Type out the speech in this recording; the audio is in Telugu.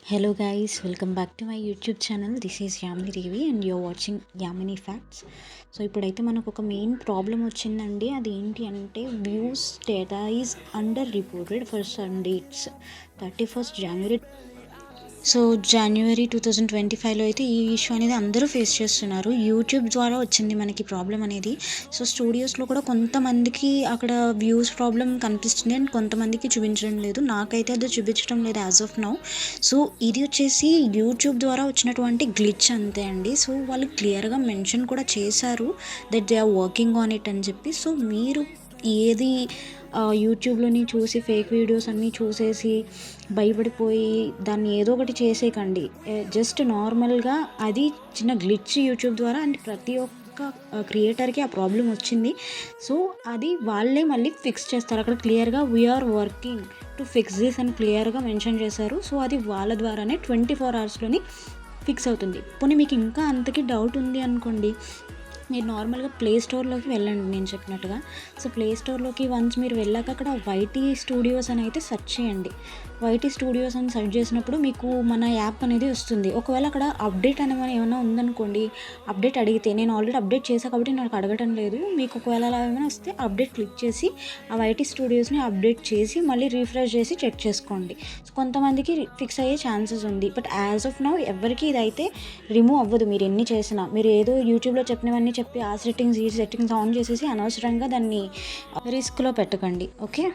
Hello guys, welcome back to my YouTube channel. This is Yamini Devi and you're watching Yamini Facts. So ఇప్పుడైతే మనకు ఒక మెయిన్ ప్రాబ్లం వచ్చిందండి. అది ఏంటి అంటే views data is under reported for some dates 31st January. So జనవరి 2025లో అయితే ఈ ఇష్యూ అనేది అందరూ ఫేస్ చేస్తున్నారు. యూట్యూబ్ ద్వారా వచ్చింది మనకి ప్రాబ్లం అనేది. సో స్టూడియోస్లో కూడా కొంతమందికి అక్కడ వ్యూస్ ప్రాబ్లం కనిపిస్తుంది అండ్ కొంతమందికి చూపించడం లేదు. నాకైతే అది చూపించడం లేదు యాజ్ ఆఫ్ నౌ. సో ఇది వచ్చేసి యూట్యూబ్ ద్వారా వచ్చినటువంటి గ్లిచ్ అంతే అండి. సో వాళ్ళు క్లియర్గా మెన్షన్ కూడా చేశారు that they are working on it అని చెప్పి. సో మీరు ఏది యూట్యూబ్లోని చూసి ఫేక్ వీడియోస్ అన్నీ చూసేసి భయపడిపోయి దాన్ని ఏదో ఒకటి చేసేయకండి. జస్ట్ నార్మల్గా అది చిన్న గ్లిచ్ యూట్యూబ్ ద్వారా అండ్ ప్రతి ఒక్క క్రియేటర్కి ఆ ప్రాబ్లం వచ్చింది. సో అది వాళ్ళే మళ్ళీ ఫిక్స్ చేస్తారు. అక్కడ క్లియర్గా we're working to fix this అని క్లియర్గా మెన్షన్ చేశారు. సో అది వాళ్ళ ద్వారానే 24 అవర్స్లోని ఫిక్స్ అవుతుంది. పోనీ మీకు ఇంకా అంతకి డౌట్ ఉంది అనుకోండి, మీరు నార్మల్గా ప్లే స్టోర్లోకి వెళ్ళండి నేను చెప్పినట్టుగా. సో ప్లే స్టోర్లోకి వన్స్ మీరు వెళ్ళాక అక్కడ వైటీ స్టూడియోస్ అని అయితే సెర్చ్ చేయండి. వైటీ స్టూడియోస్ అని సెర్చ్ చేసినప్పుడు మీకు మన యాప్ అనేది వస్తుంది. ఒకవేళ అక్కడ అప్డేట్ అనేది ఏమైనా ఉందనుకోండి, అప్డేట్ అడిగితే నేను ఆల్రెడీ అప్డేట్ చేసా కాబట్టి నాకు అడగటం లేదు. మీకు ఒకవేళ అలా ఏమైనా వస్తే అప్డేట్ క్లిక్ చేసి ఆ వైటీ స్టూడియోస్ని అప్డేట్ చేసి మళ్ళీ రీఫ్రెష్ చేసి చెక్ చేసుకోండి. సో కొంతమందికి ఫిక్స్ అయ్యే ఛాన్సెస్ ఉంది. బట్ యాజ్ ఆఫ్ నౌ ఎవరికి ఇదైతే రిమూవ్ అవ్వదు. మీరు ఎన్ని చేసినా, మీరు ఏదో యూట్యూబ్లో చెప్పినవన్నీ చెప్పి ఆ సెట్టింగ్స్ ఈ సెట్టింగ్స్ ఆన్ చేసేసి అనవసరంగా దాన్ని రిస్క్లో పెట్టకండి. ఓకే.